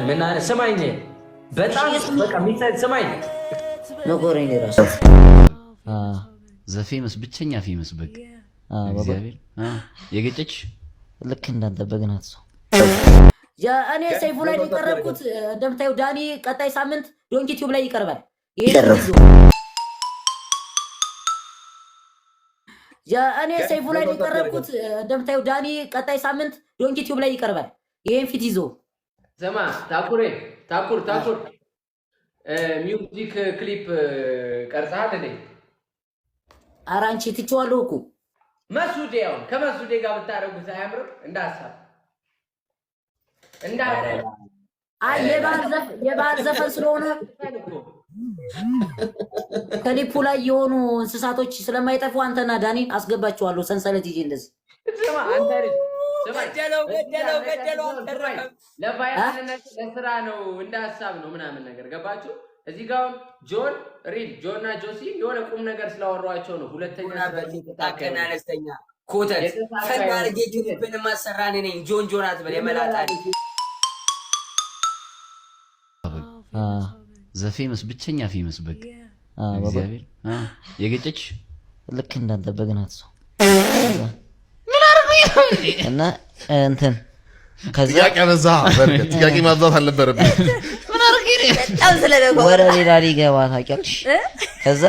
ምን አለ ሰማይኝ በጣም በቃ ሚሳይል ሰማይ ነቆረኝ ራስ ዘፌመስ ብቸኛ ፌመስ በግ እግዚአብሔር የገጨች ልክ እንዳንተ በግናት ሰው ያ እኔ ሰይፉ ላይ ሊቀርብኩት እንደምታዩ ዳኒ ቀጣይ ሳምንት ዶንኪ ቲዩብ ላይ ይቀርባል። ያ እኔ ሰይፉ ላይ ሊቀርብኩት እንደምታዩ ዳኒ ቀጣይ ሳምንት ዶንኪ ቲዩብ ላይ ይቀርባል። ይሄን ፊት ይዞ ዘማ ታኩር ሚውዚክ ክሊፕ ቀርጸሃል እንዴ? ኧረ አንቺ ትቼዋለሁ እኮ መስኡዴ ያው ከመስኡዴ ጋር ብታረጉት አያምርም? እንዳሳብ አይ የባህል ዘፈን ስለሆነ ክሊፑ ላይ የሆኑ እንስሳቶች ስለማይጠፉ አንተና ዳኒን አስገባቸዋለሁ ሰንሰለት ይዤ እንደዚህ ስማ አንተ ገደለው ለስራ ነው እንዳሳብ ነው ምናምን ነገር ገባችሁ? እዚህ ጋር ጆን እና ጆሲ የሆነ ቁም ነገር ስላወሯቸው ነው። ሁለተኛ ታከና አነስተኛ ኮተት ፈናርጌ ጁሪብን ማሰራኔ ነኝ ጆን አትበል የመላጣ ዘፌመስ ብቸኛ ፌመስ በግ እግዚአብሔር የገጨች ልክ እንዳንተ በግናት ሰው እና እንትን ከዛ ያቀበዛ በርግጥ ጥያቄ ማብዛት አልነበረብኝ። ምን አርጊ ነው በጣም ስለደጎ ወረ ሌላ ሊገባ ታውቂያለሽ። ከዛ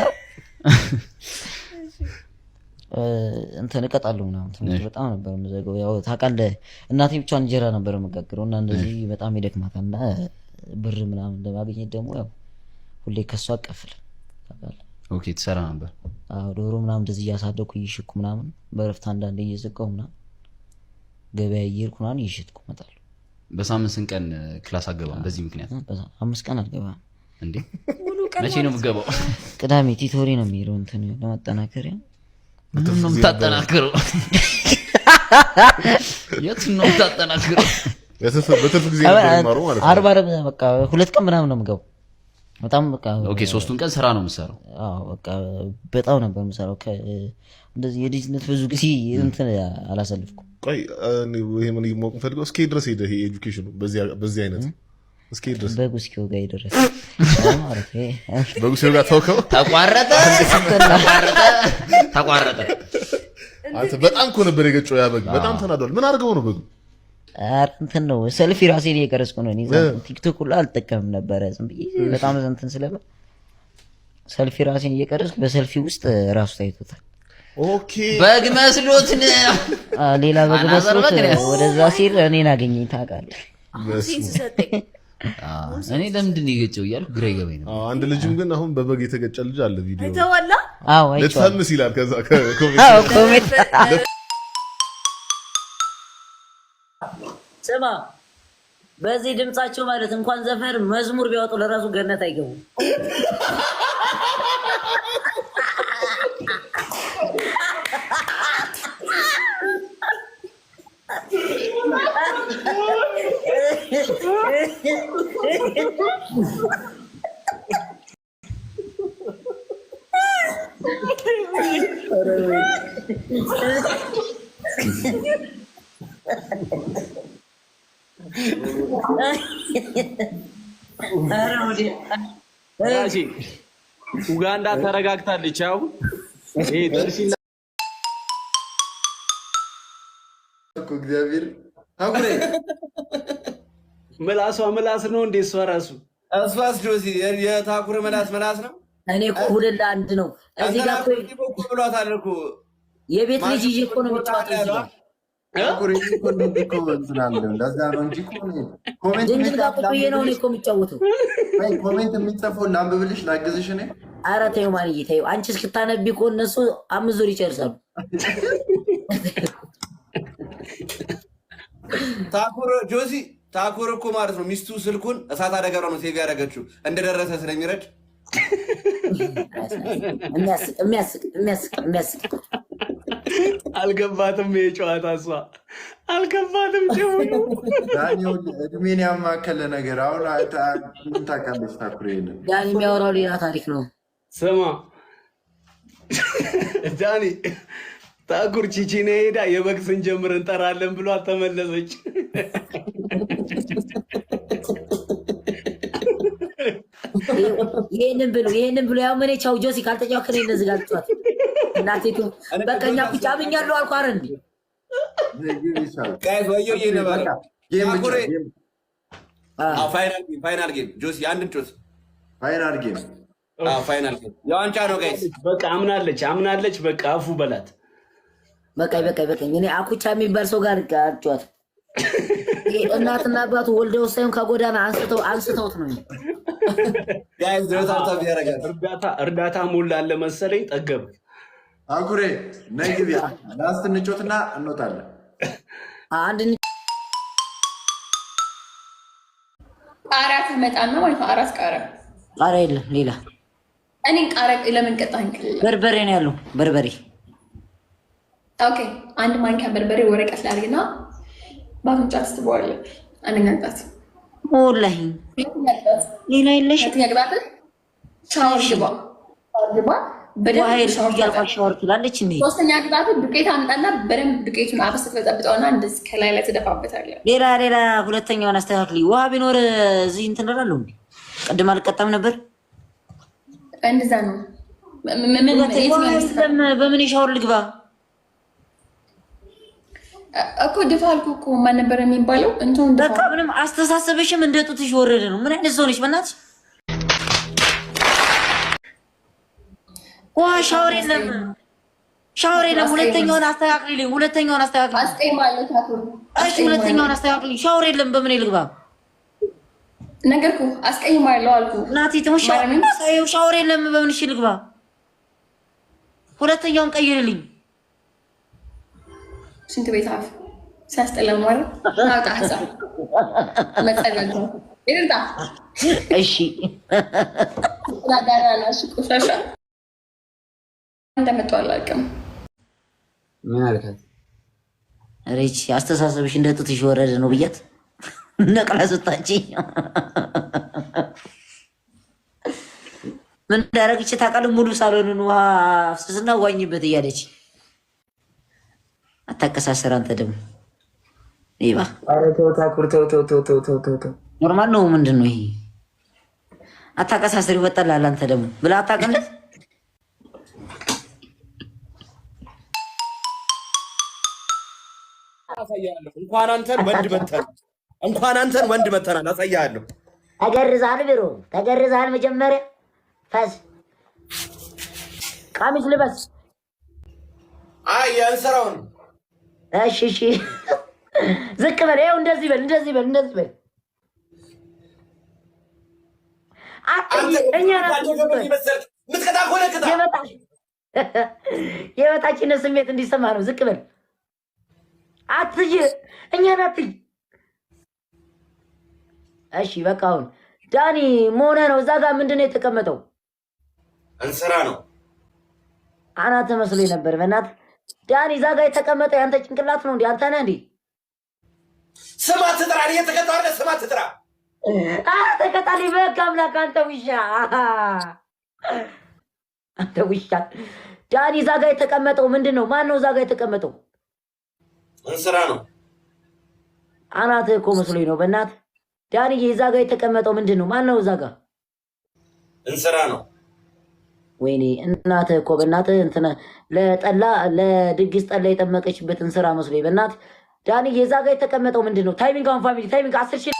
እንትን እቀጣለሁ ምናምን ትምህርት በጣም ነበር የምዘገው። ያው ታውቃለህ እናቴ ብቻዋን እንጀራ ነበር የምጋግረው እና እንደዚህ በጣም ይደክማታል እና ብር ምናምን ለማግኘት ደግሞ ያው ሁሌ ከሷ አቀፍል ታውቃለህ። ኦኬ ትሰራ ነበር? አዎ ዶሮ ምናምን እንደዚህ እያሳደኩ ይሽኩ ምናምን በረፍት አንዳንዴ እየዘጋው ምናምን ገበያ እየሄድኩ ምናምን ይሽጥኩ እመጣለሁ። በሳምንት ስንት ቀን ክላስ አገባም? በዚህ ምክንያት 5 ቀን አልገባም እንዴ? መቼ ነው የምገባው? ቅዳሜ ቲቶሪ ነው የሚሄደው እንትን ለማጠናከሪያ። ምንም ነው የምታጠናክረው? የት ነው የምታጠናክረው? በትርፍ ጊዜ ነው የማሩ ማለት ነው። 40 በቃ 2 ቀን ምናምን ነው የምገባው። በጣም በቃ ኦኬ 3ቱን ቀን ስራ ነው የምሰራው። አዎ በቃ በጣም ነበር የምሰራው። እንደዚህ የልጅነት ብዙ ጊዜ እንትን አላሳልፍኩም። ቆይ ይሄ ምን ይሞቅ ፈልገው እስኪ ድረስ ሄደ ይሄ ኤጁኬሽኑ በዚህ አይነት እስኪ ድረስ በጉስኪው ጋር ይደረስ ማለት ይሄ በጉስኪው ጋር ተወከው ተቋረጠ። አንተ በጣም እኮ ነበር የገጨው ያ በግ በጣም ተናዷል። ምን አድርገው ነው በጉ? አረ እንትን ነው ሰልፊ ራሴን እየቀረጽኩ ነው። እኔ ቲክቶክ ሁሉ አልጠቀምም ነበር ዝም ብዬ በጣም እንትን ስለበ ሰልፊ ራሴን እየቀረጽኩ በሰልፊ ውስጥ ራሱ ታይቶታል። ኦኬ በግ መስሎት ነው ሌላ በግ መስሎት ወደዛ ሲል እኔን አገኘኝ ታውቃለህ። እኔ ለምንድን ነው የገጨው እያልኩ ግራ ይገባኝ ነበር። አንድ ልጅም ግን አሁን በበግ የተገጨ ልጅ አለ ቪዲዮ አይተዋላ? አዎ አይተዋላ። ለተፈምስ ይላል ከዛ ኮሜንት ስማ በዚህ ድምጻቸው ማለት እንኳን ዘፈር መዝሙር ቢያወጡ ለራሱ ገነት አይገቡ። ኡጋንዳ ተረጋግታለች። አሁን እሺ ደርሲና እኮ እግዚአብሔር አጉሬ ምላስ ነው እንዴ? እሷ ራሱ አስፋስ ጆሲ የታኩር ምላስ ነው። እኔ እኮ ሁለት አንድ ነው። እዚህ ጋር እኮ ብሏታል እኮ የቤት ልጅ ይዤ እኮ ነው የምትጫወተው እዚህ ጋር ታኩር እኮ እንትናለሁ እንደዛ ነው እንጂ ኮሜንት የሚጫወተው ኮሜንት የሚጽፈው ላንብብልሽ ላግዝሽ እኔ። ኧረ ተይው ማንዬ ተይው። አንቺ እስክታነቢ እኮ እነሱ 5 ዙር ይጨርሳሉ። ታኩር እኮ ማለት ነው ሚስቱ ስልኩን እሳት አደጋ ነው ሴቭ ያደረገችው እንደደረሰ ስለሚረድ የሚያስቅ አልገባትም። የጨዋታ እሷ አልገባትም። ዳኒው እድሜን ያማከለ ነገር አሁን ምን ታውቃለች? ታኩር ይሄን ዳኒ የሚያወራው ሌላ ታሪክ ነው። ስማ ዳኒ ታኩር ቺቺኔ ሄዳ የበግ ስንጀምር እንጠራለን ብሎ አልተመለሰች። ይሄንን ብሎ ያው ምን ቻው ጆሲ ካልተጫወከነ እንደዚህ ጋር ተጫወት እናቴቱ በቀኛ ብቻ አብኛለሁ አልኩ አይደል እንዴ ጋይስ ወዮ ይነባል ታኩር ፋይናል ጌም ጆሲ አንድን ጮት ፋይናል ጌም የዋንጫ ነው ጋይስ። በቃ አምናለች። በቃ አፉ በላት። በቃ እኔ አኩቻ የሚባል ሰው ጋር አጫወት። እናትና አባቱ ወልደው ሳይሆን ከጎዳና አንስተውት ነው። ጋይስ ድረታታ ያረጋል። እርዳታ ሞላ አለ መሰለኝ። ጠገብ አኩሬ ነይ ግቢ። ላስት እንጮትና እንወጣለን። አንድ ቃሪያ ትመጣና ማለት ነው። አራስ ቃሪያ የለም ሌላ እኔ ቃሪያ ለምን ቀጣኝ? በርበሬ ነው ያለው። በርበሬ ኦኬ። አንድ ማንኪያ በርበሬ ወረቀት ላይ አድርግና በአፍንጫ ትስበዋለህ። አንደኛ ቅጣት ወላሂ ሌላ የለሽ። ሻወር ግባ በደንብ ሻወር ትላለች እንዴ። ሶስተኛ ቅጣት ዱቄት አምጣና በደንብ ዱቄቱን አበስት በጠብጠውና እንደዚህ ከላይ ላይ ትደፋበታለህ። ሌላ ሁለተኛውን አስተካክሊ። ውሃ ቢኖር እዚህ እንትን እላለሁ እንዴ። ቅድም አልቀጣም ነበር። እንደዛ ነው። በምን ሻወር ልግባ እኮ ድፋ አልኩህ እኮ ማን ነበር የሚባለው? እንትን በቃ ምንም አስተሳሰብሽም እንደ ጡትሽ ወረደ ነው። ምን አይነት ሰው ነሽ በእናትሽ? ውሃ ሻወር የለም። ሁለተኛውን አስተካክልልኝ። ሁለተኛውን አስተካክልልኝ። ሻወር የለም። በምን ልግባ? ነገርኩህ። አስቀይማለሁ አልኩህ። እናቴ ትሙሽ ሻወር የለም። በምን ልግባ? ሁለተኛውን ቀይርልኝ። ሽንት ቤት አፍ ሲያስጠላ ማለት ናውጣ ሀሳብ መጸለል ይርዳ። እሺ ዳዳናናሽ ቆሻሻ እንደመጣ አላውቅም። ምን አልካት? ሬች አስተሳሰብሽ እንደ ጡትሽ ወረደ ነው ብያት ነቅላ ስታንቺ ምን እንዳደረግች ታውቃለህ? ሙሉ ሳሎኑን ውሃ አፍስስና ዋኝበት እያለች አታቀሳሰር። አንተ ደግሞ ይባ ኖርማል ነው። ምንድን ነው ይሄ? አታቀሳሰር ይወጣላል። አንተ ደግሞ ብላ አታውቅም። እንኳን አንተን ወንድ መተናል። አሳያለሁ። ተገርዛል ብሮ ተገርዛል። መጀመሪያ ፈስ ቀሚስ ልበስ። አይ የእንስራውን እሺ ዝቅ በል። ይኸው እንደዚህ በል። የበታችነት ስሜት እንዲሰማ ነው። ዝቅ በል። አትይ እኛን አትይ። እሺ በቃ አሁን ዳኒ መሆነ ነው። እዛ ጋር ምንድን ነው የተቀመጠው? እንስራ ነው። አናተ መስሎኝ ነበር። በእናትህ ዳኒ እዛ ጋር የተቀመጠው ያንተ ጭንቅላት ነው እንዴ? አንተ ነህ እንዴ? ስማ ትጥራ። እየተቀጣ አለ። ስማ ትጥራ። ተቀጣሊ። በቃ አምላክ አንተ ውሻ። ዳኒ እዛ ጋር የተቀመጠው ምንድን ነው? ማን ነው እዛ ጋር የተቀመጠው? እንስራ ነው። አናተ እኮ መስሎኝ ነው። በእናትህ ዳንዬ እዛ ጋር የተቀመጠው ምንድን ነው? ማን ነው እዛ ጋር? እንስራ ነው። ወይኔ እናትህ እኮ በእናትህ እንትን ለድግስ ጠላ የጠመቀችበት እንስራ መስሎኝ። በእናትህ ዳንዬ እዛ ጋር የተቀመጠው ምንድን ነው? ታይሚንግ አሁን ፋሚሊ ታይሚንግ 10 ሺህ